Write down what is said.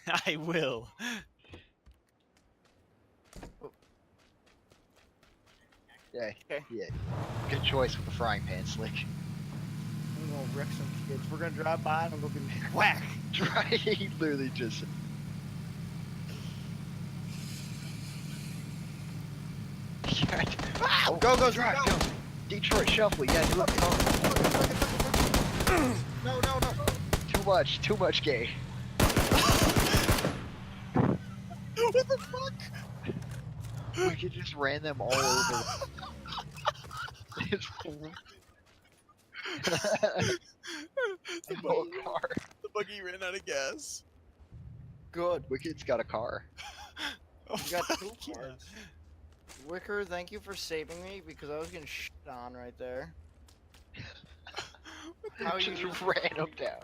I will. Yeah, Okay. yeah. Good choice with the frying pan, Slick. I'm gonna wreck some kids. We're gonna drive by and I'm gonna be whack. Right? He literally just. Oh, go, drive, go. go. Detroit Shuffle, yeah, do it. No, no, no. Too much gay. What the fuck? We could just ran them all over. The No buggy, car. the buggy ran out of gas. Good. Wicked's got a car. Oh, You got fuck two yeah. cars. Wicker, thank you for saving me because I was getting shit on right there. How Just you? ran him down.